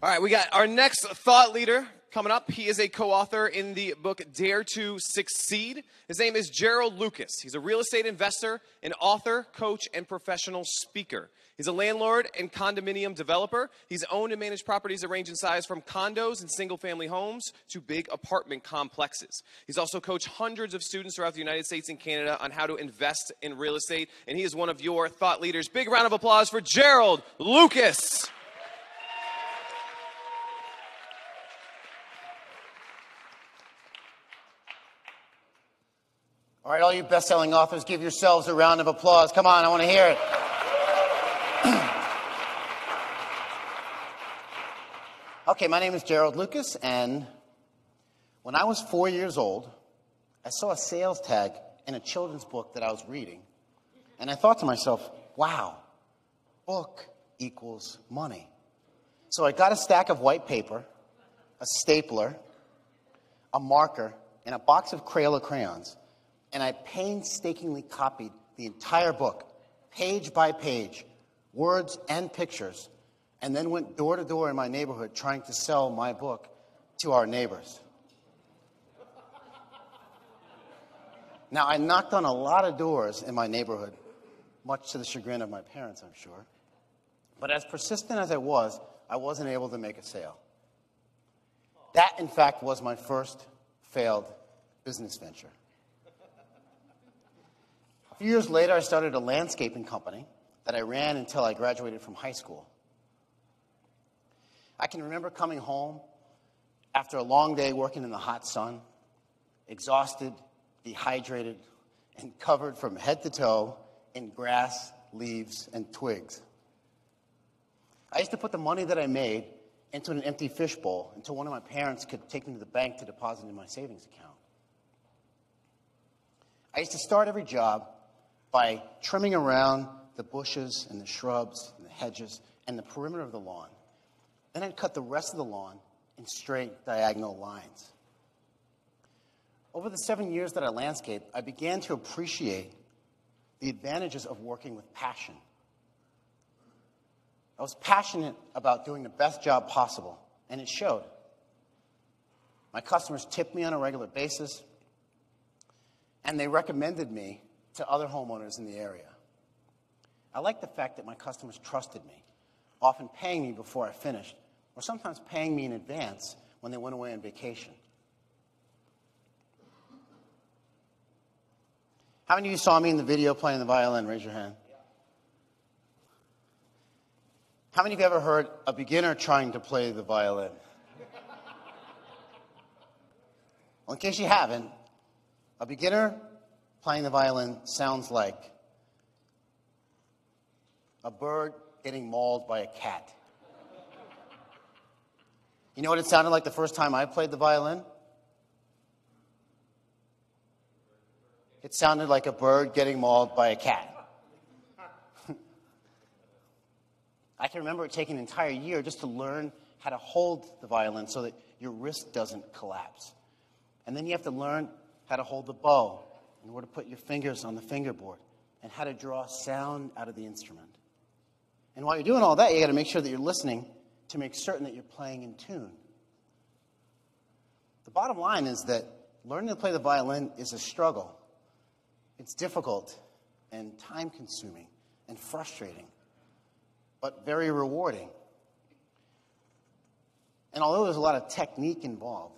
All right, we got our next thought leader coming up. He is a co-author in the book Dare to Succeed. His name is Gerald Lucas. He's a real estate investor, an author, coach, and professional speaker. He's a landlord and condominium developer. He's owned and managed properties that range in size from condos and single-family homes to big apartment complexes. He's also coached hundreds of students throughout the United States and Canada on how to invest in real estate, and he is one of your thought leaders. Big round of applause for Gerald Lucas. All right, all you best-selling authors, give yourselves a round of applause. Come on, I want to hear it. Okay, my name is Gerald Lucas, and when I was 4 years old, I saw a sales tag in a children's book that I was reading, and I thought to myself, wow, book equals money. So I got a stack of white paper, a stapler, a marker, and a box of Crayola crayons, and I painstakingly copied the entire book, page by page, words and pictures, and then went door to door in my neighborhood trying to sell my book to our neighbors. Now, I knocked on a lot of doors in my neighborhood, much to the chagrin of my parents, I'm sure. But as persistent as I wasn't able to make a sale. That, in fact, was my first failed business venture. A few years later, I started a landscaping company that I ran until I graduated from high school. I can remember coming home after a long day working in the hot sun, exhausted, dehydrated, and covered from head to toe in grass, leaves, and twigs. I used to put the money that I made into an empty fishbowl until one of my parents could take me to the bank to deposit in my savings account. I used to start every job by trimming around the bushes and the shrubs and the hedges and the perimeter of the lawn. Then I'd cut the rest of the lawn in straight diagonal lines. Over the 7 years that I landscaped, I began to appreciate the advantages of working with passion. I was passionate about doing the best job possible, and it showed. My customers tipped me on a regular basis, and they recommended me to other homeowners in the area. I liked the fact that my customers trusted me, often paying me before I finished, or sometimes paying me in advance when they went away on vacation. How many of you saw me in the video playing the violin? Raise your hand. How many of you ever heard a beginner trying to play the violin? Well, in case you haven't, a beginner playing the violin sounds like a bird getting mauled by a cat. You know what it sounded like the first time I played the violin? It sounded like a bird getting mauled by a cat. I can remember it taking an entire year just to learn how to hold the violin so that your wrist doesn't collapse. And then you have to learn how to hold the bow and where to put your fingers on the fingerboard and how to draw sound out of the instrument. And while you're doing all that, you got to make sure that you're listening to make certain that you're playing in tune. The bottom line is that learning to play the violin is a struggle. It's difficult and time-consuming and frustrating, but very rewarding. And although there's a lot of technique involved,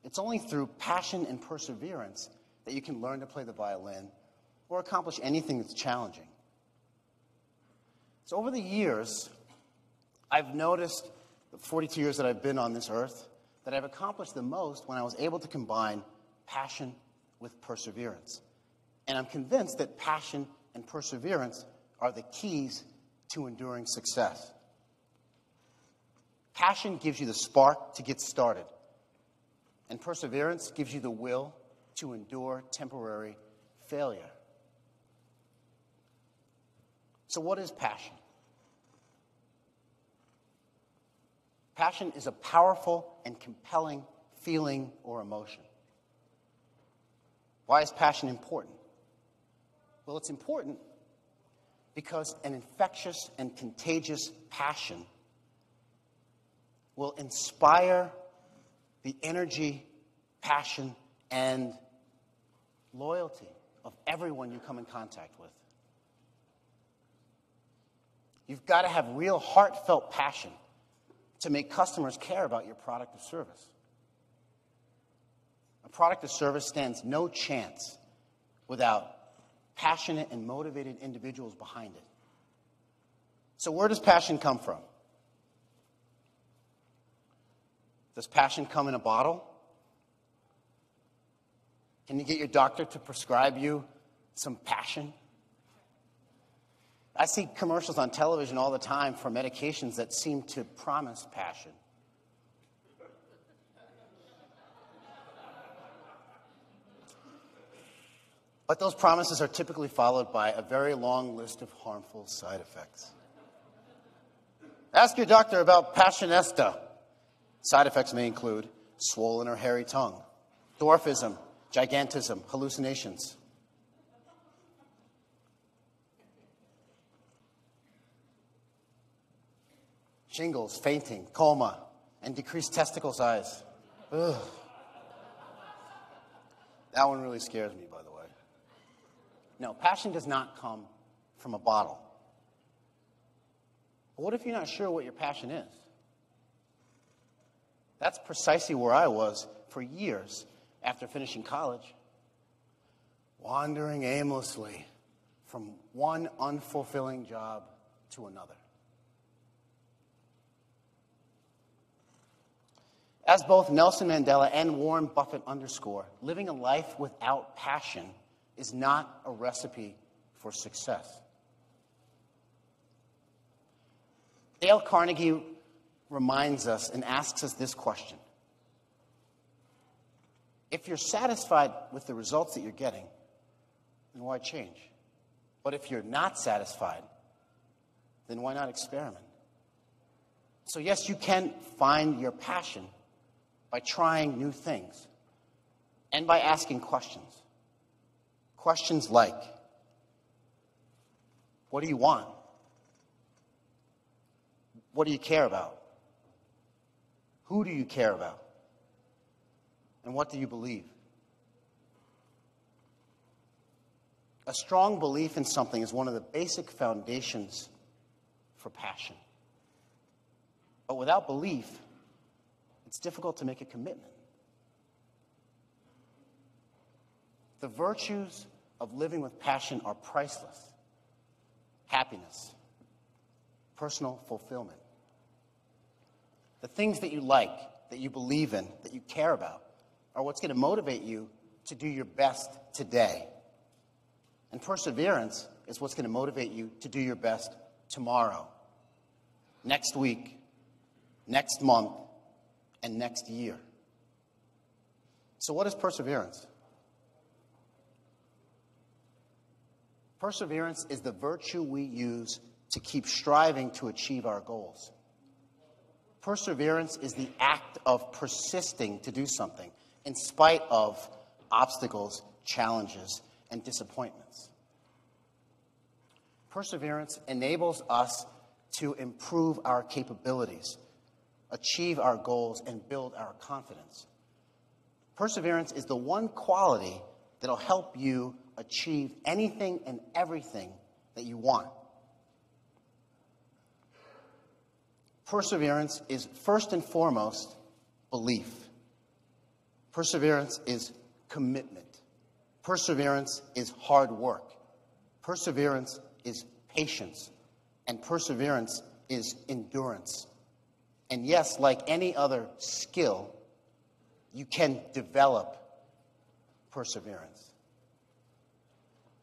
it's only through passion and perseverance that you can learn to play the violin or accomplish anything that's challenging. So over the years, I've noticed, the 42 years that I've been on this earth, that I've accomplished the most when I was able to combine passion with perseverance. And I'm convinced that passion and perseverance are the keys to enduring success. Passion gives you the spark to get started, and perseverance gives you the will to endure temporary failure. So what is passion? Passion is a powerful and compelling feeling or emotion. Why is passion important? Well, it's important because an infectious and contagious passion will inspire the energy, passion, and loyalty of everyone you come in contact with. You've got to have real heartfelt passion to make customers care about your product or service. A product or service stands no chance without passionate and motivated individuals behind it. So where does passion come from? Does passion come in a bottle? Can you get your doctor to prescribe you some passion? I see commercials on television all the time for medications that seem to promise passion. But those promises are typically followed by a very long list of harmful side effects. Ask your doctor about Passionesta. Side effects may include swollen or hairy tongue, dwarfism, gigantism, hallucinations. Shingles, fainting, coma, and decreased testicle size. Ugh. That one really scares me, by the way. No, passion does not come from a bottle. But what if you're not sure what your passion is? That's precisely where I was for years after finishing college, wandering aimlessly from one unfulfilling job to another. As both Nelson Mandela and Warren Buffett underscore, living a life without passion is not a recipe for success. Dale Carnegie reminds us and asks us this question. If you're satisfied with the results that you're getting, then why change? But if you're not satisfied, then why not experiment? So yes, you can find your passion by trying new things and by asking questions. Questions like, what do you want? What do you care about? Who do you care about? And what do you believe? A strong belief in something is one of the basic foundations for passion. But without belief, it's difficult to make a commitment. The virtues of living with passion are priceless. Happiness, personal fulfillment. The things that you like, that you believe in, that you care about, are what's going to motivate you to do your best today. And perseverance is what's going to motivate you to do your best tomorrow, next week, next month, and next year. So what is perseverance? Perseverance is the virtue we use to keep striving to achieve our goals. Perseverance is the act of persisting to do something in spite of obstacles, challenges, and disappointments. Perseverance enables us to improve our capabilities, achieve our goals, and build our confidence. Perseverance is the one quality that'll help you achieve anything and everything that you want. Perseverance is first and foremost belief. Perseverance is commitment. Perseverance is hard work. Perseverance is patience. And perseverance is endurance. And yes, like any other skill, you can develop perseverance.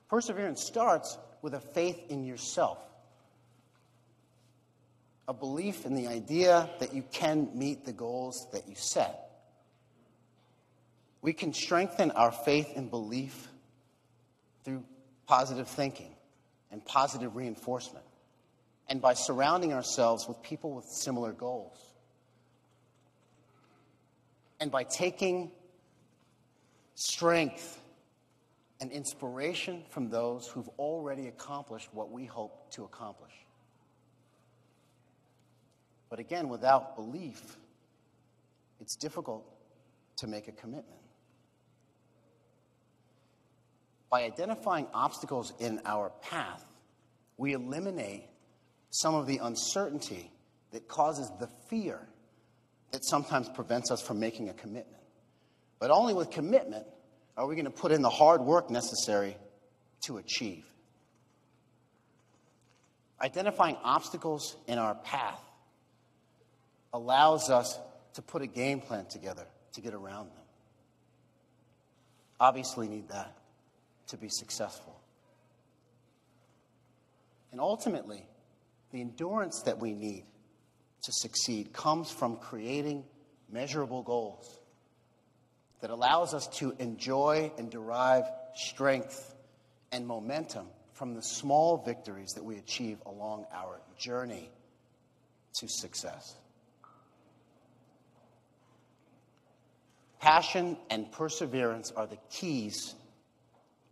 Perseverance starts with a faith in yourself, a belief in the idea that you can meet the goals that you set. We can strengthen our faith and belief through positive thinking and positive reinforcement, and by surrounding ourselves with people with similar goals, and by taking strength and inspiration from those who've already accomplished what we hope to accomplish. But again, without belief, it's difficult to make a commitment. By identifying obstacles in our path, we eliminate some of the uncertainty that causes the fear that sometimes prevents us from making a commitment. But only with commitment are we going to put in the hard work necessary to achieve. Identifying obstacles in our path allows us to put a game plan together to get around them. Obviously need that to be successful. And ultimately, the endurance that we need to succeed comes from creating measurable goals that allows us to enjoy and derive strength and momentum from the small victories that we achieve along our journey to success. Passion and perseverance are the keys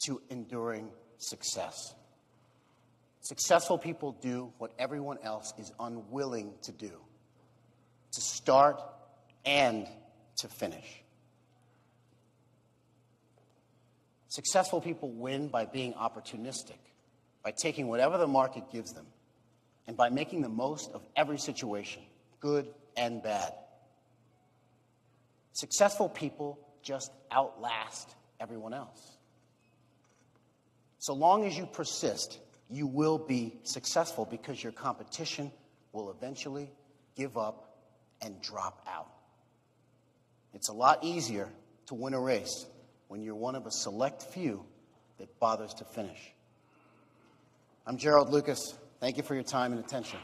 to enduring success. Successful people do what everyone else is unwilling to do, to start and to finish. Successful people win by being opportunistic, by taking whatever the market gives them, and by making the most of every situation, good and bad. Successful people just outlast everyone else. So long as you persist, you will be successful because your competition will eventually give up and drop out. It's a lot easier to win a race when you're one of a select few that bothers to finish. I'm Gerald Lucas. Thank you for your time and attention.